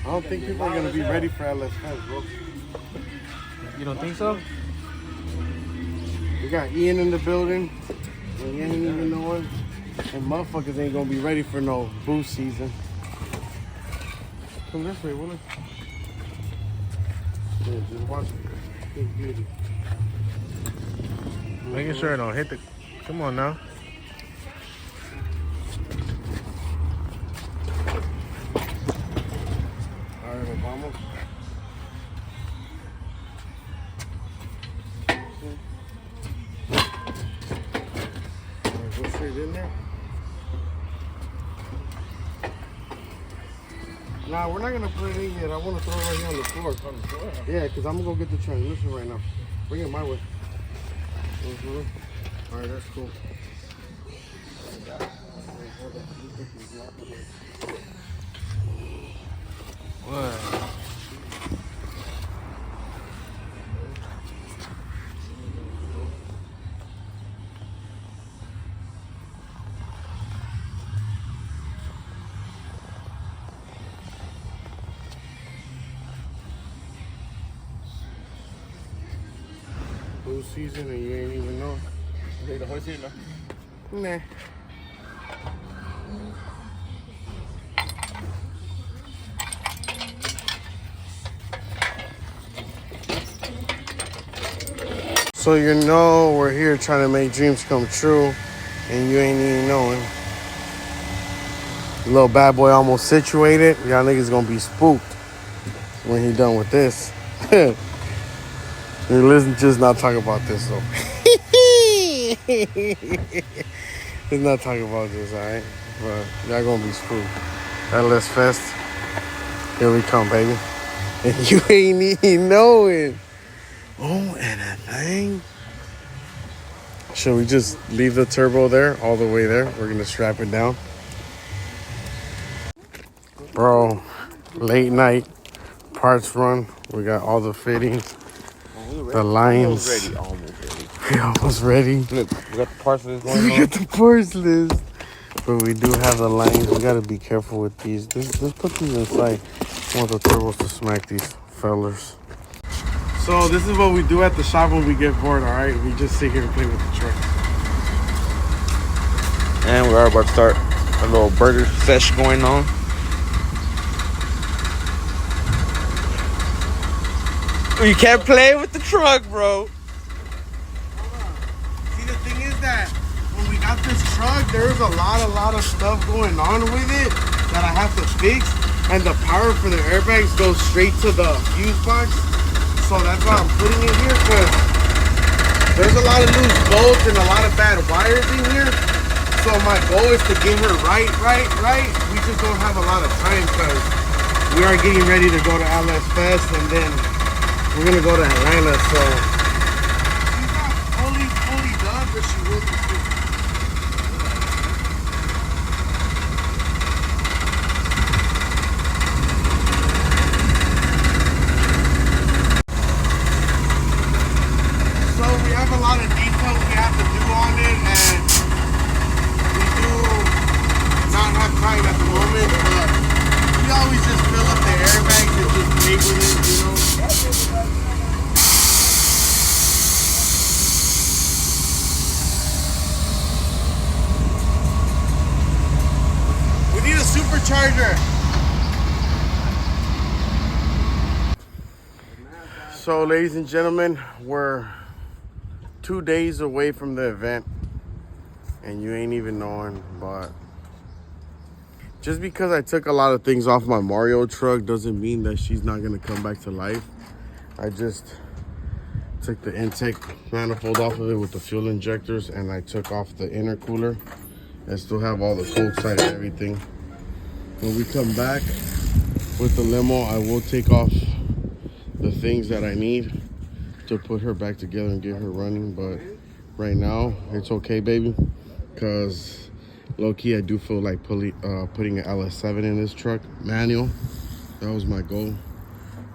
I don't think people are gonna be ready for LSFest, bro. You don't think so? We got Ian in the building, and you ain't even knowing. And motherfuckers ain't gonna be ready for no boost season. Come this way, Willie. Yeah, just watch it. Big beauty. Making sure I don't hit the. Come on now. All right, vamos. All right, go straight in there. Nah, we're not gonna put it in yet. I want to throw it right here on the floor. On the floor? Yeah, because I'm gonna go get the transmission right now. Bring it my way. All right, that's cool. What? Blue season and you ain't even know. Take the horse here, no? Nah. So you know we're here trying to make dreams come true, and you ain't even knowing. Little bad boy almost situated. Y'all niggas gonna be spooked when he done with this. Let's just not talk about this though. Let's not talk about this, alright? But y'all gonna be spooked. LS Fest. Here we come, baby. And you ain't even knowing. Oh, and a thing. Should we just leave the turbo there, all the way there? We're gonna strap it down. Bro, late night parts run. We got all the fittings, the lines. Almost ready. We almost ready. Look, we got the parts list going We on. got the parts list. But we do have the lines. We gotta be careful with these. Let's put these inside. I want the turbos to smack these fellers. So this is what we do at the shop when we get bored, alright? We just sit here and play with the truck. And we are about to start a little burger sesh going on. You can't play with the truck, bro. See, the thing is that when we got this truck, there's a lot of stuff going on with it that I have to fix. And the power for the airbags goes straight to the fuse box. So that's why I'm putting it here, because there's a lot of loose bolts and a lot of bad wires in here. So my goal is to get her right. We just don't have a lot of time because we are getting ready to go to LS Fest and then we're gonna go to Atlanta. So she's not fully done, but she will be soon. A lot of details we have to do on it, and we do not have time at the moment, but we always just fill up the airbags and just play with it, you know. We need a supercharger. So ladies and gentlemen, we're 2 days away from the event and you ain't even knowing, but just because I took a lot of things off my Mario truck doesn't mean that she's not gonna come back to life. I just took the intake manifold off of it with the fuel injectors and I took off the intercooler. I still have all the cold side and everything. When we come back with the limo, I will take off the things that I need to put her back together and get her running. But right now it's okay, baby, because low-key I do feel like putting an LS7 in this truck manual. That was my goal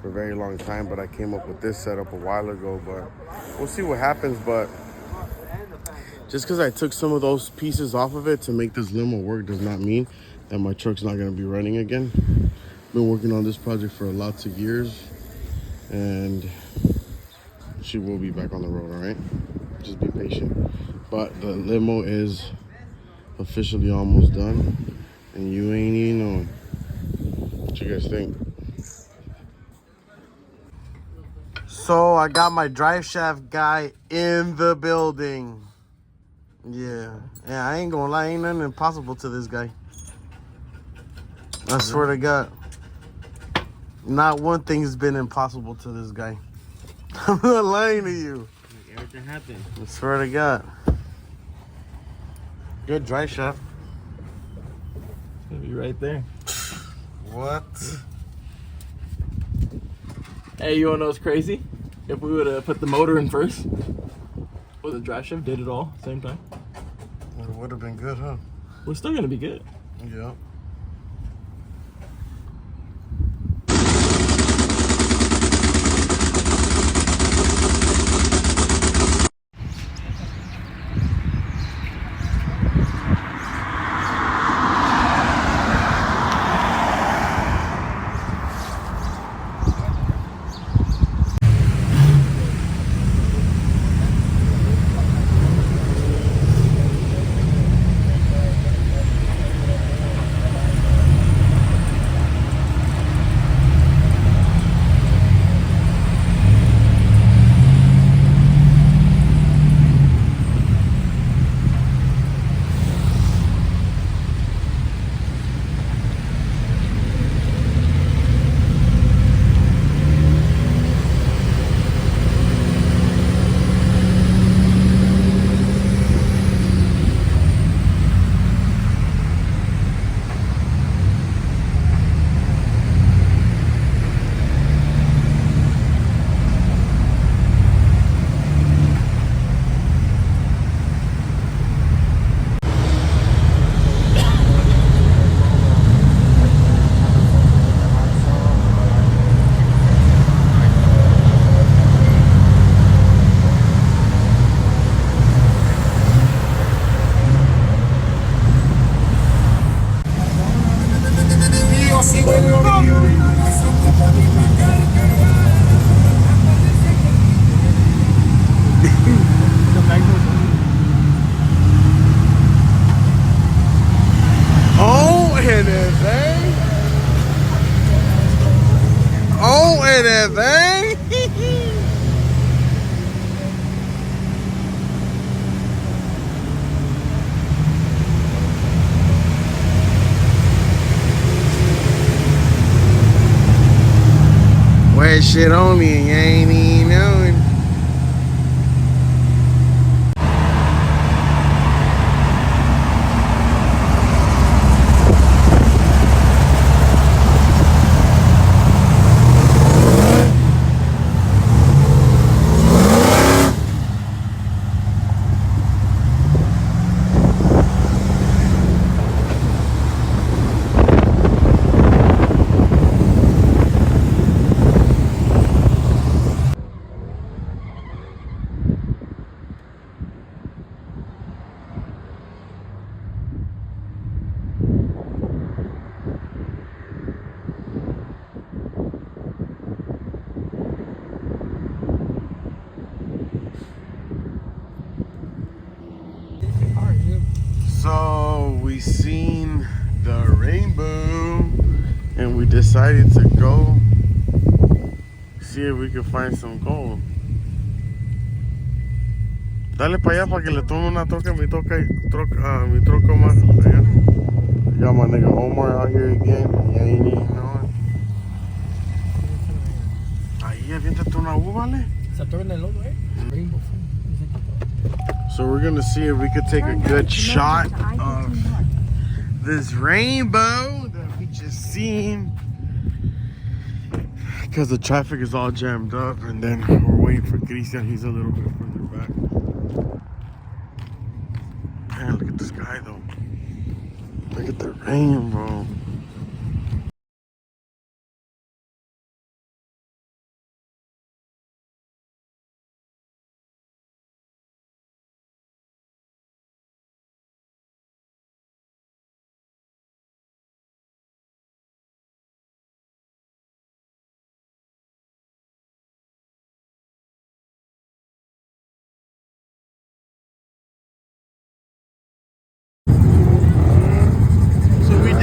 for a very long time, but I came up with this setup a while ago. But we'll see what happens. But just because I took some of those pieces off of it to make this limo work does not mean that my truck's not going to be running again. Been working on this project for lots of years, and she will be back on the road, all right? Just be patient. But the limo is officially almost done, and you ain't even knowing. What you guys think? So I got my drive shaft guy in the building. Yeah, I ain't gonna lie, ain't nothing impossible to this guy. I swear to God, not one thing's been impossible to this guy. I'm not lying to you. Everything happened. I swear to God. Good drive shaft. It's gonna be right there. What? Hey, you wanna know what's crazy? If we would have put the motor in first, or the drive shaft did it all at the same time, It would have been good, huh? we're still gonna be good. Yeah. Oh, anything? Oh, anything? Wet shit on me and you ain't even knowing. So we seen the rainbow and we decided to go see if we could find some gold. Dale para allá para que le tome una toca mi mi troca más allá. Got my nigga Omar out here again. You ain't even knowing. Ahí, aviéntate una U, vale. Rainbow. So we're gonna see if we could take a good shot of this rainbow that we just seen. Because the traffic is all jammed up, and then we're waiting for Christian. He's a little bit further back. Man, look at the sky though. Look at the rainbow.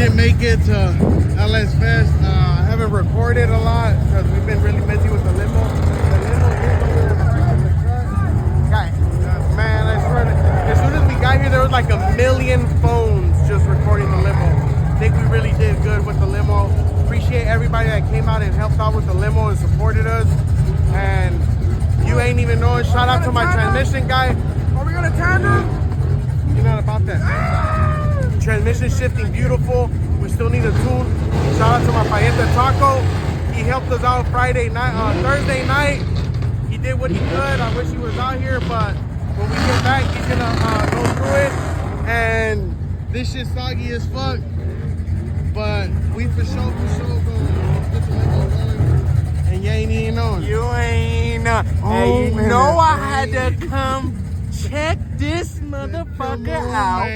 didn't make it to LS Fest. I haven't recorded a lot because we've been really busy with the limo. The limo is over there parked in the truck. Guy, man, I swear, as soon as we got here, there was like a million phones just recording the limo. I think we really did good with the limo. Appreciate everybody that came out and helped out with the limo and supported us. And you ain't even knowing. Shout out to my transmission guy. Are we gonna tandem? You're not about that. Transmission shifting beautiful. We still need a tune. Shout out to my pariente Taco. He helped us out Thursday night. He did what he could. I wish he was out here, but when we get back, he's gonna go through it. And this shit's soggy as fuck. But we for sure gonna get the limo going. And you ain't even knowing. You ain't know. Hey, you know I had to come check this motherfucker out.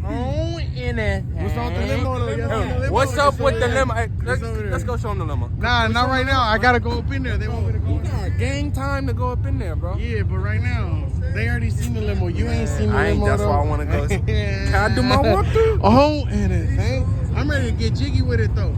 On anything. What's up with the limo though? What's up with the limo? Hey, let's go show them the limo. Nah, not right now. I gotta go up in there. They want me to go You in there. got gang time to go up in there, bro. Yeah, but right now, they already seen the limo. You ain't seen the I ain't. limo That's though. why I want to go. Can I do my walkthrough? Oh, anything. I'm ready to get jiggy with it though.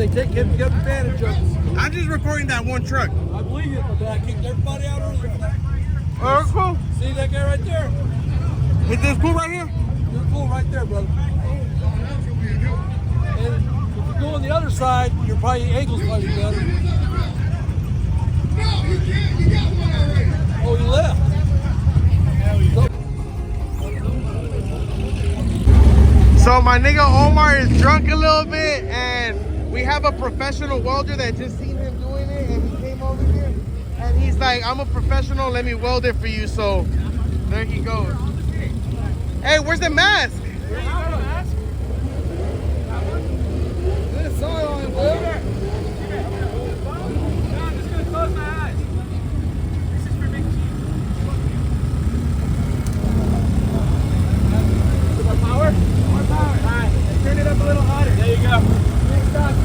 they get advantage of us. I'm just recording that one truck. I believe you, but I kicked everybody out earlier. Oh, that's cool. See that guy right there? Is this cool right here? You're cool right there, brother. And if you go on the other side, your probably ankles probably better. Oh, you left. So my nigga Omar is drunk a little bit, and we have a professional welder that just seen him doing it, and he came over here, and he's like, I'm a professional, let me weld it for you. So there he goes. Hey, where's the mask? This soil on it, Will. I'm just gonna close my eyes. This is for Big Cheese. More power? More power. Alright, turn it up a little hotter. There you go. Next up.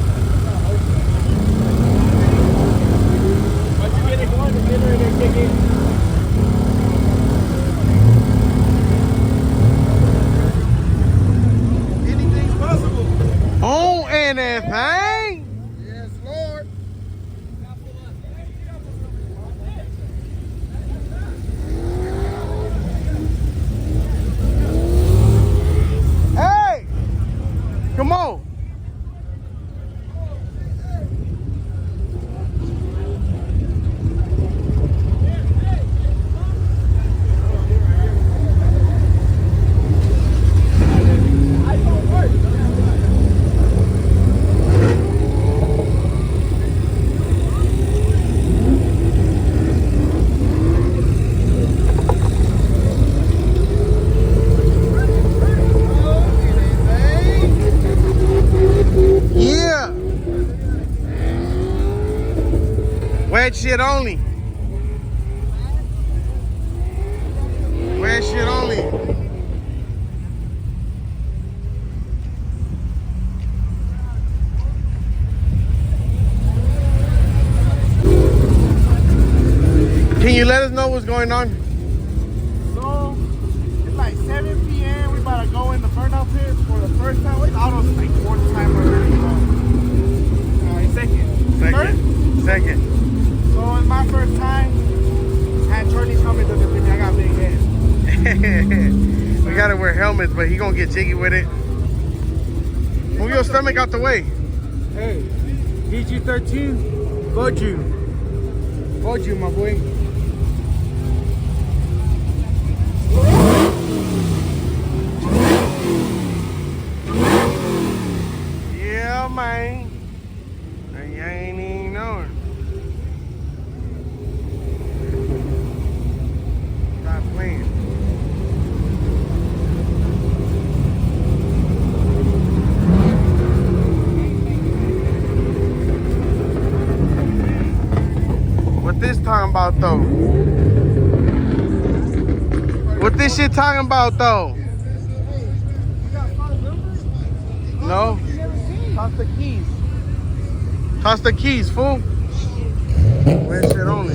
Once you get it going, the generator kick in. Anything's possible. Oh, anything? Yes, Lord. Hey, come on. Yeah. Wet shit only. Wet shit only. Can you let us know what's going on? So, it's like 7 p.m. We about to go in the burnout pit for the first time. It's almost like fourth time already. Second. Third? Second. So, it's my first time. And Charlie's coming to the pit. I got big head. We gotta wear helmets, but he gonna get jiggy with it. Move your stomach out the way. Hey, PG-13, fudge you. Fudge you, my boy. Yeah, man. You ain't even knowing. Stop playing. What this talking about though? What this shit talking about though? No? Toss the keys. Toss the keys, fool. Wear shit only.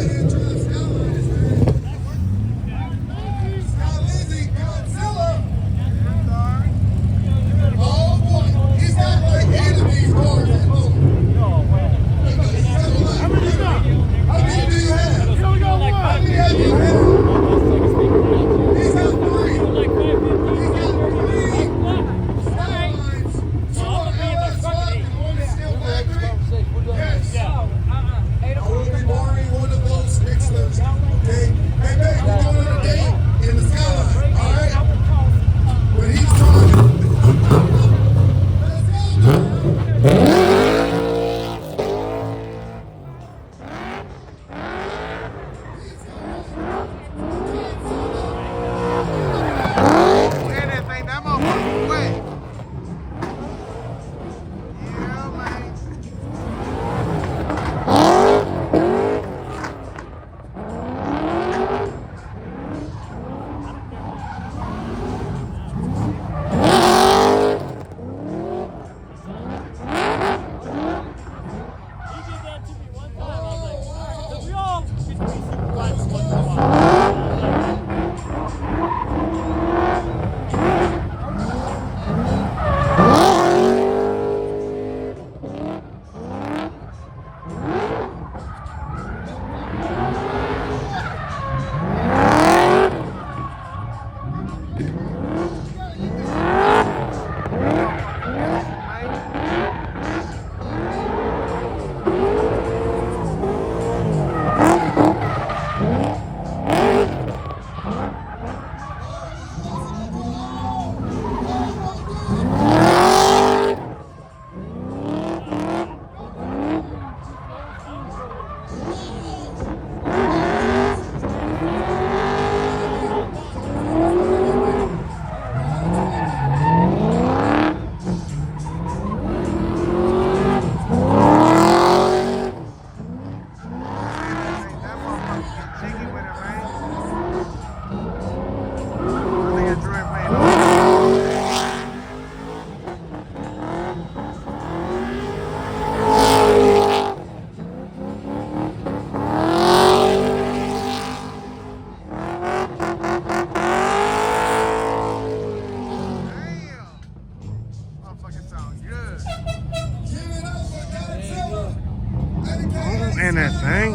And that thing.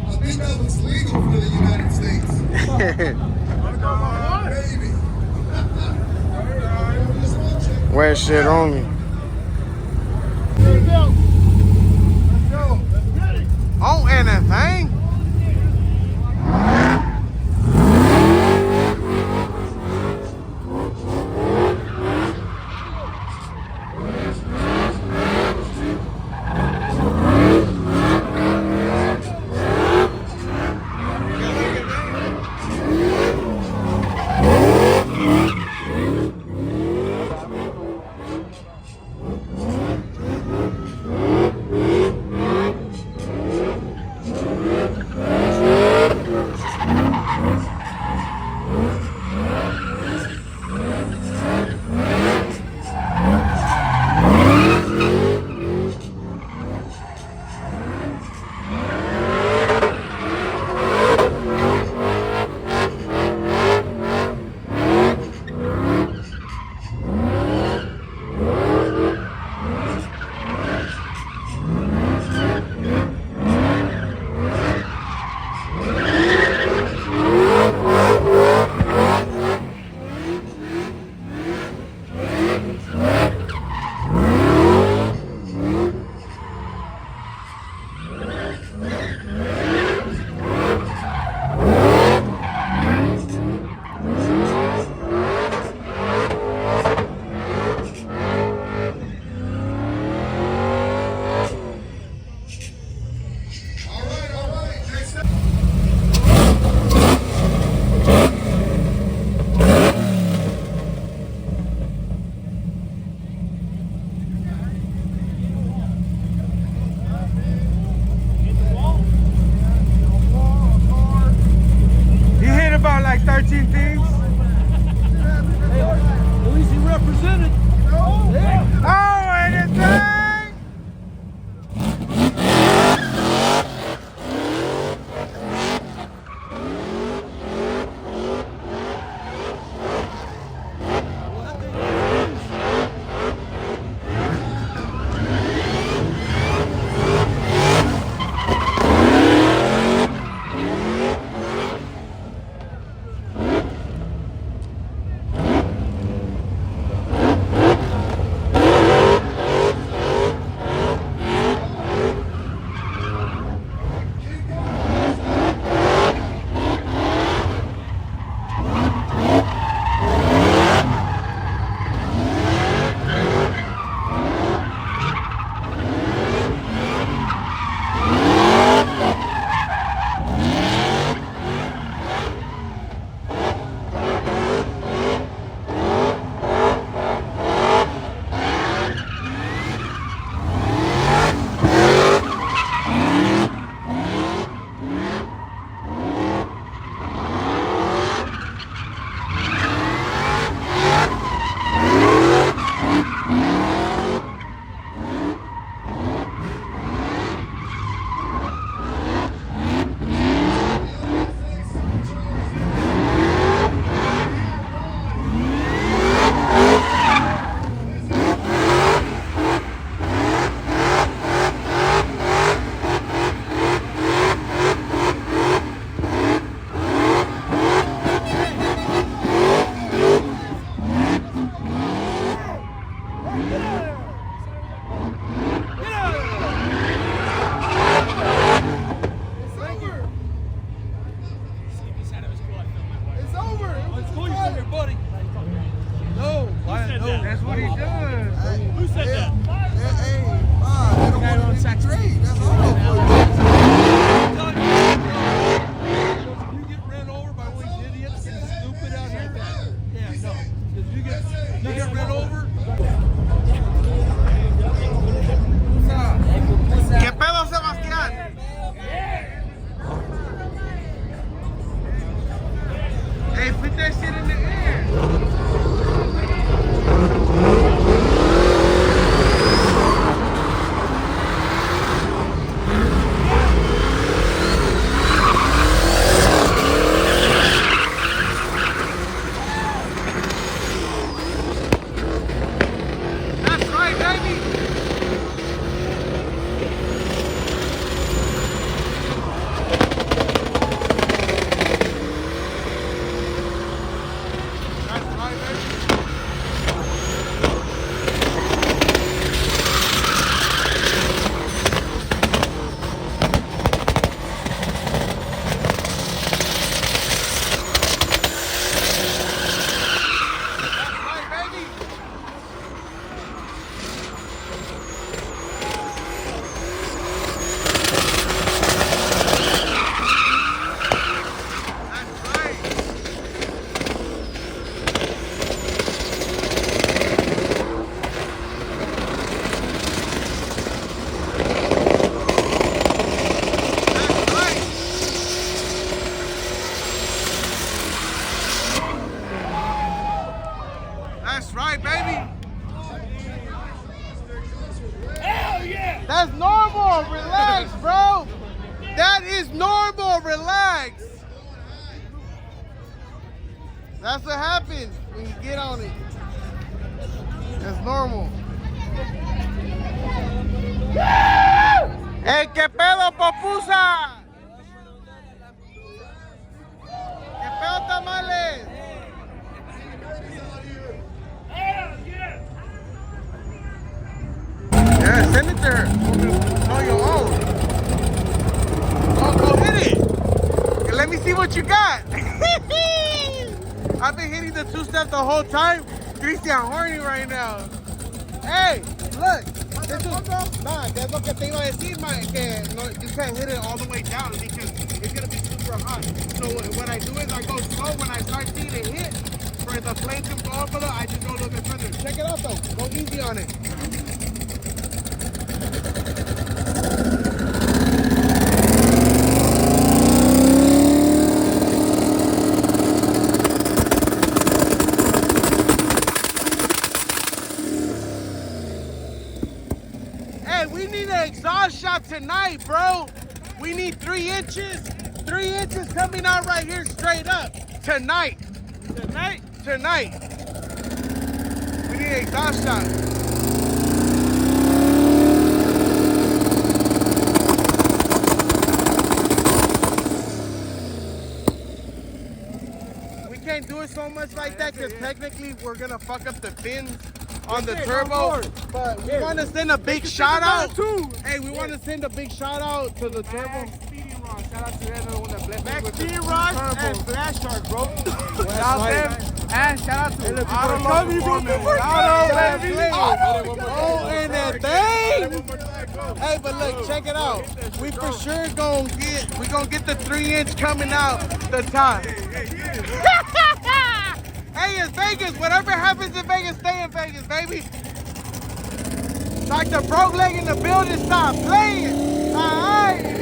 I think that looks legal for the United States. Baby. Wet shit only. Oh, and that thing. About like 13 things. At least he represented. Oh, and it's Put that shit in the air. That's right, baby. That's right, baby. Hell yeah! That's normal. Relax, bro. That is normal. Relax. That's what happens when you get on it. That's normal. Hey, ¿qué pedo, popusa? ¿Qué pedo, tamales? Hell yeah! Yeah, send it to her. On your own. Oh, go hit it. And let me see what you got. I've been hitting the two-step the whole time. Christian horny right now. Hey, look. Nah, that's lo que te iba a decir, man. Que no, you can't hit it all the way down because it's gonna be super hot. So what I do is I go slow. When I start seeing it hit, for the flame to go up a little, I just go a little bit further. Check it out though. Go easy on it. Hey, we need an exhaust shot tonight, bro. We need 3 inches. 3 inches coming out right here straight up. Tonight. Tonight. We need an exhaust shot. We can't do it so much like that because technically we're gonna fuck up the fins on the turbo. But we want to send a big shout out. Hey, we want to send a big shout out to the turbo. Shout out to everyone that blessed me with the Ross and Flash Shark, bro. Shout out them. And shout out to Auto, baby. Oh, and that thing. Hey, but look, check it out. We for sure gonna get the 3-inch coming out the top. Hey, it's Vegas. Whatever happens in Vegas, stay in Vegas, baby. Like the broke leg in the building, stop playing. All right.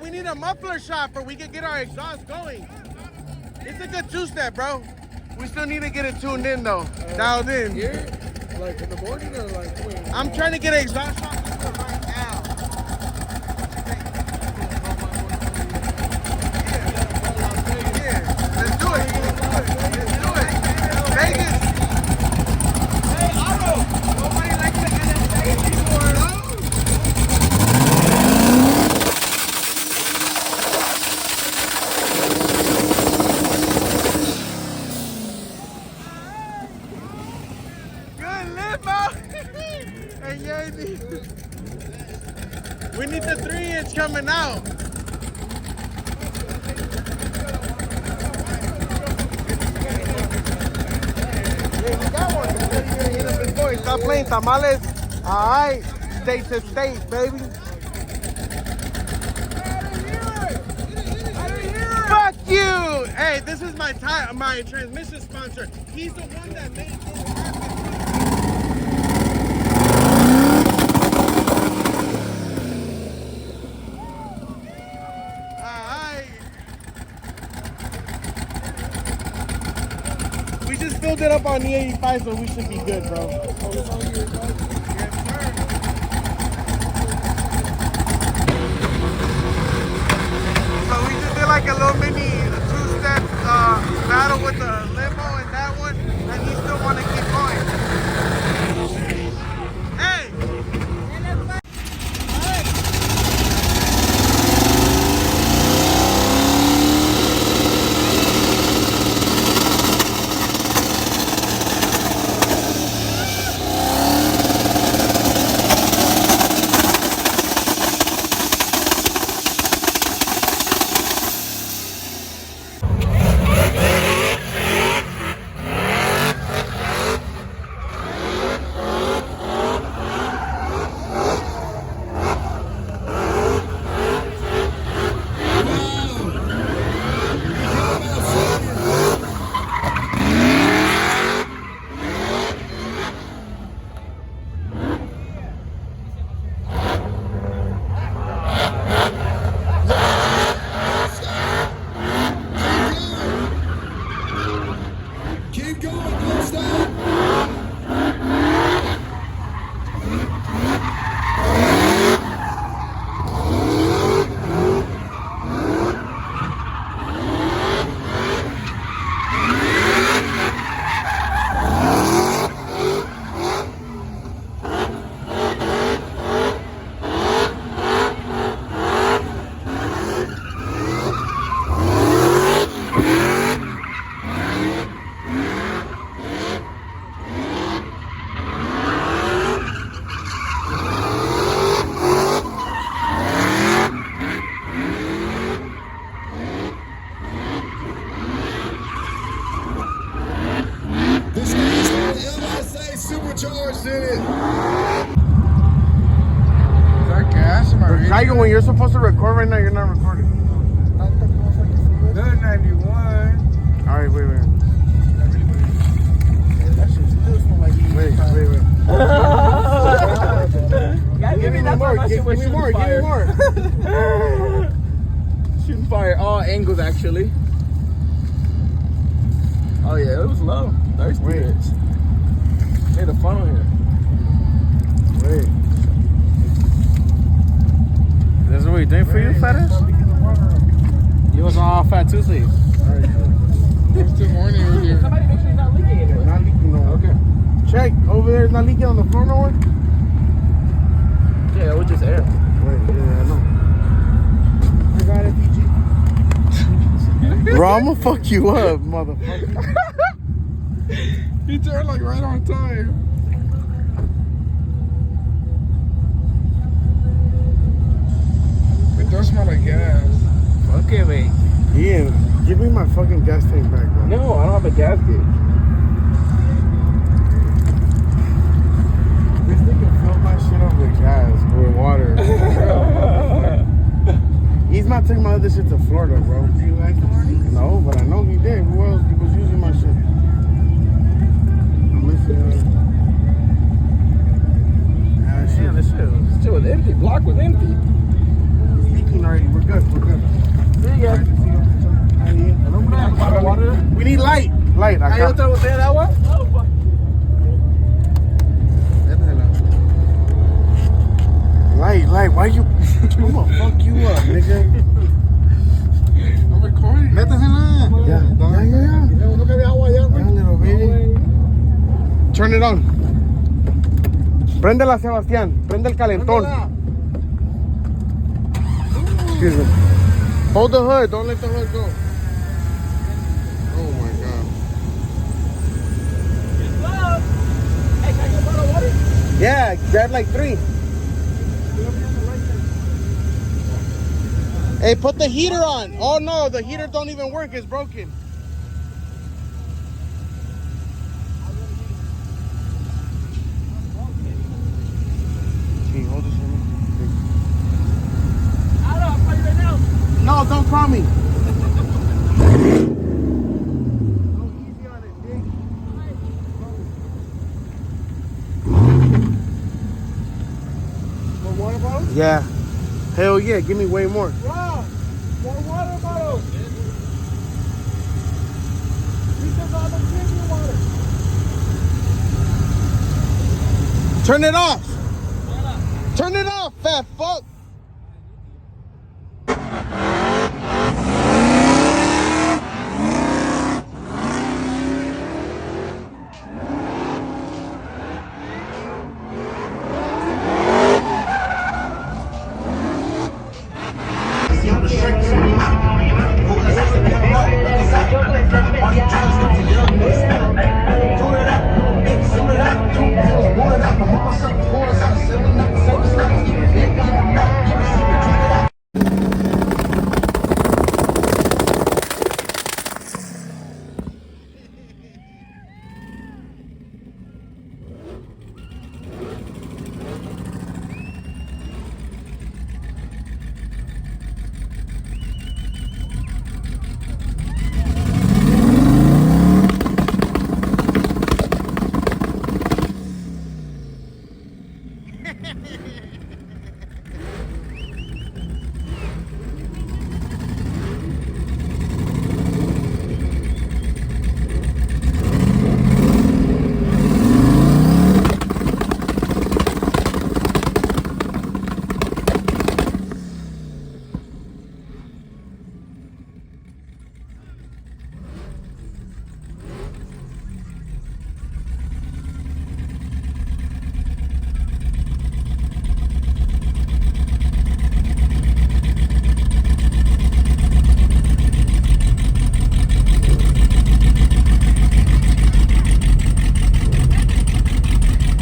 We need a muffler shot for we can get our exhaust going. It's a good two-step, bro. We still need to get it tuned in though. Dialed in. Here? Like in the morning or like when? I'm trying to get an exhaust shot right now. Yeah, let's do it. Let's do it. Vegas. Hey, Otto. Nobody likes the NSA anymore, no? We need the 3-inch coming out. Yeah, we got one. Stop playing tamales. All right, state to state, baby. Hey, this is my transmission sponsor. He's the one that made this happen. We just filled it up on the 85, so we should be good, bro. Yes, sir. So we just did like a little mini two-step battle with the limo and that one, and he still want to keep going. Hey! Keep going, don't stop. This thing's got LSA supercharged in it. Is that gas in my radio? Tiger, when you're supposed to record right now, you're not recording. Good 91. All right, wait. That shit still smell like Wait. Give me more. Give me more. Shooting fire, all angles actually. Oh yeah, it was low. Thirsty Wait. bitch. Made a funnel here. Wait. That's what we doing for you, fat ass? You was all fat Tuesday. It's too horny over here. Somebody make sure he's not leaking in there. Not leaking no. Okay. Check over there. It's not leaking on the floor no one. Yeah, it was just air. Wait, yeah, I know. I got it, PG. Bro, I'm gonna fuck you up, motherfucker. You turned like right on time. It does smell like gas. Okay, mate. Ian, give me my fucking gas tank back, bro. No, I don't have a gas gauge. This nigga filled my shit up with gas, with water. He's not taking my other shit to Florida, bro. Do you like the morning? No, but I know he did. Who else was using my shit? I'm listening. Damn, this shit was empty. Block was empty. It's leaking already. We're good. There you go. Water. We need light. Light. ¿Hay otra botella de agua? No, fuck. Light. Why you? I'm gonna fuck you up, nigga. I'm recording. Métasela. Ya. Ya, little baby. Turn it on. Préndela, Sebastián. Prende el calentón. Excuse me. Hold the hood. Don't let the hood go. Oh my god. Hey, can I get a bottle of water? Yeah, grab like 3. Hey, put the heater on. Oh no, the heater don't even work. It's broken. Can you hold this for me? I don't know, I'll call you right now. No, don't call me. Yeah. Hell yeah, give me way more. Wow, more water bottles. Because all the drinking water. Turn it off. Turn it off, fat fuck.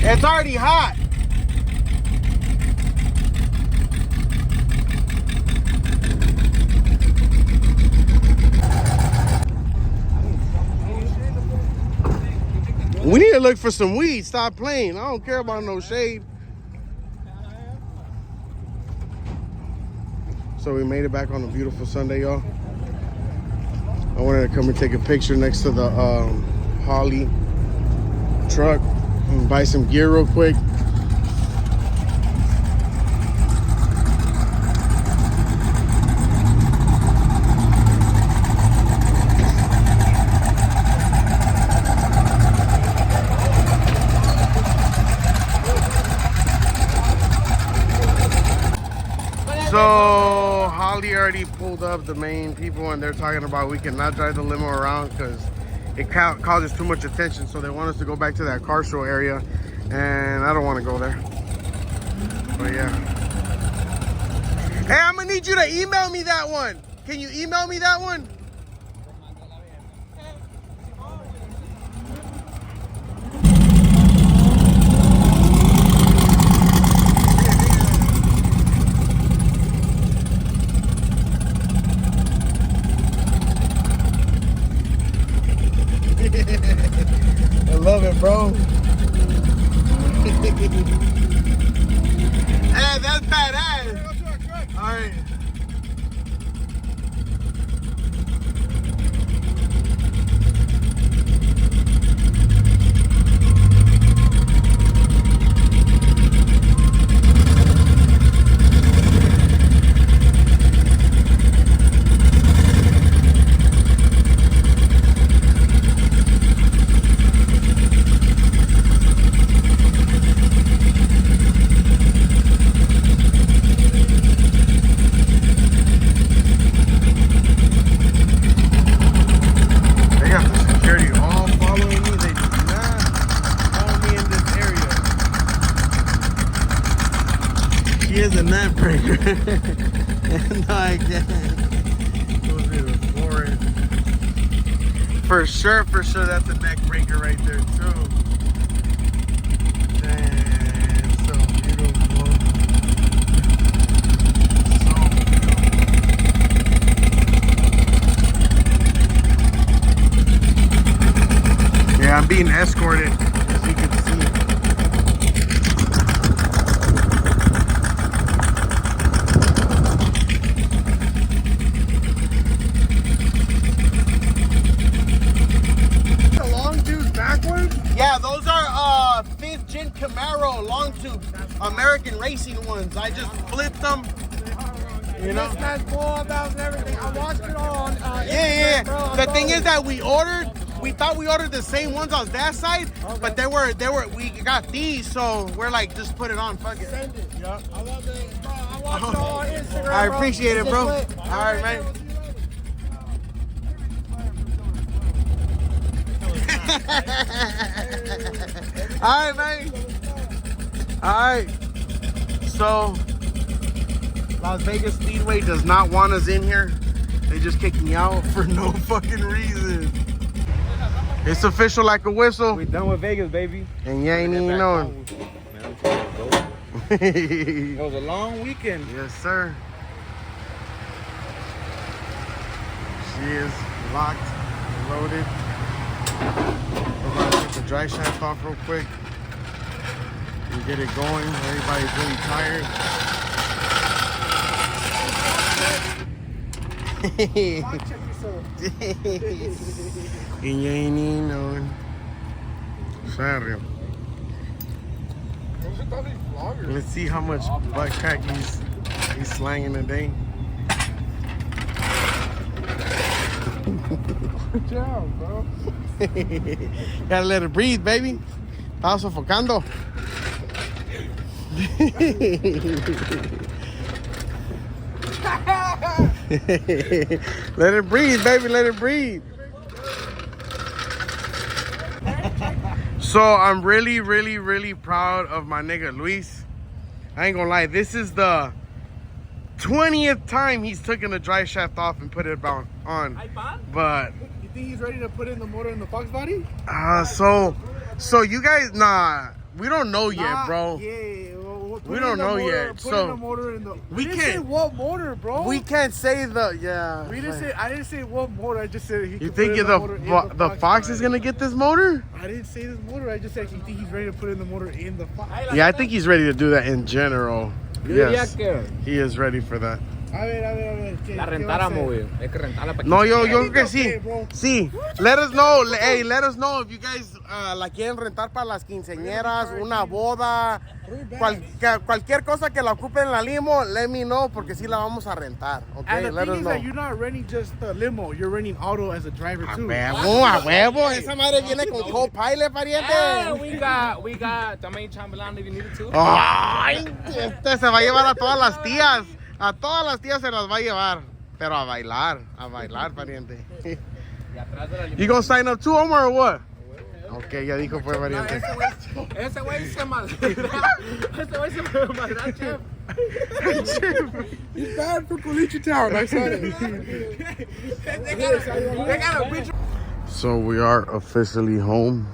It's already hot. We need to look for some weed. Stop playing. I don't care about no shade. So we made it back on a beautiful Sunday, y'all. I wanted to come and take a picture next to the Holly truck and buy some gear real quick. So Holly already pulled up the main people and they're talking about we cannot drive the limo around because it causes too much attention. So they want us to go back to that car show area and I don't want to go there. But yeah. Hey, I'm gonna need you to email me that one. Can you email me that one? I love it, bro. Hey, that's badass. All right. Is a nut breaker. And I can't. For sure, that's a neck breaker right there too. Man, so beautiful. Yeah, I'm being escorted, as you can see. Yeah, those are 5th gen Camaro long tubes. American racing ones. I just flipped them. You know? This guy's full about and everything. I watched it all on Yeah. Instagram, bro. The thing is that we thought we ordered the same ones on that side, but we got these, so we're like, just put it on, fuck it. Send it. Yeah. I love it. Bro, I watched it all on Instagram, I bro. appreciate it, bro. Just lit. All right, man. All right, man. All right. So, Las Vegas Speedway does not want us in here. They just kicked me out for no fucking reason. It's official like a whistle. We done with Vegas, baby. And you ain't even knowing. It was a long weekend. Yes, sir. She is locked, loaded. We're about to take the dry shaft off real quick and get it going. Everybody's really tired. And you ain't even knowing. Serio. Let's see how much butt crack he's slanging a day. Good job, bro. Gotta let it breathe, baby. Estaba sofocando. Let it breathe, baby. Let it breathe. So I'm really, really, really proud of my nigga Luis. I ain't gonna lie. This is the 20th time he's taken the dry shaft off and put it on. But You think he's ready to put in the motor in the Fox body? so you guys, nah, we don't know yet, bro. Yeah. We don't know yet. Put in So the motor in the. we We didn't can't- say what motor, bro. we can't say the yeah. We didn't say. I didn't say what motor. I just said he. You could think put in motor in the Fox is gonna get this motor? I didn't say this motor. I just said you think he's ready to put in the motor in the Fox. Yeah, I think he's ready to do that in general. Yes, que he is ready for that. A ver. la rentáramos, güey. Hay que rentarla para No, yo creo que sí. Okay, bro. Sí. Let us know. Hey, let us know if you guys la quieren rentar para las quinceañeras, una boda, cualquier cosa que la ocupen en la limo. Let me know porque sí la vamos a rentar. And Okay, the let thing us is know. that you're not renting just the limo. You're renting auto as a driver A too. huevo. Esa madre viene con co-pilot, pariente. we got también chambelán if you needed to. Ay, este se va a llevar a todas las tías. A todas las tías se las va a llevar. Pero a bailar, pariente. You gonna sign up too, Omar, or what? Okay, ya dijo pues, pariente. Ese güey se maldrá. Ese güey se maldrá, chef. He's bad for Caliche Town. I said it. They got a picture. So we are officially home.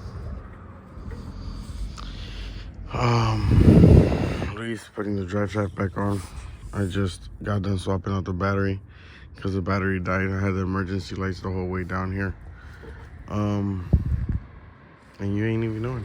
Luis putting the drive shaft back on. I just got done swapping out the battery because the battery died. I had the emergency lights the whole way down here. And you ain't even knowing.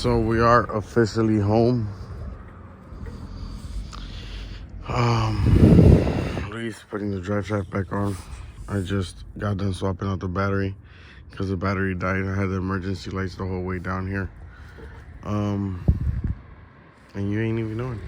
So we are officially home. Luis putting the drive shaft back on. I just got done swapping out the battery because the battery died. I had the emergency lights the whole way down here. And you ain't even knowing.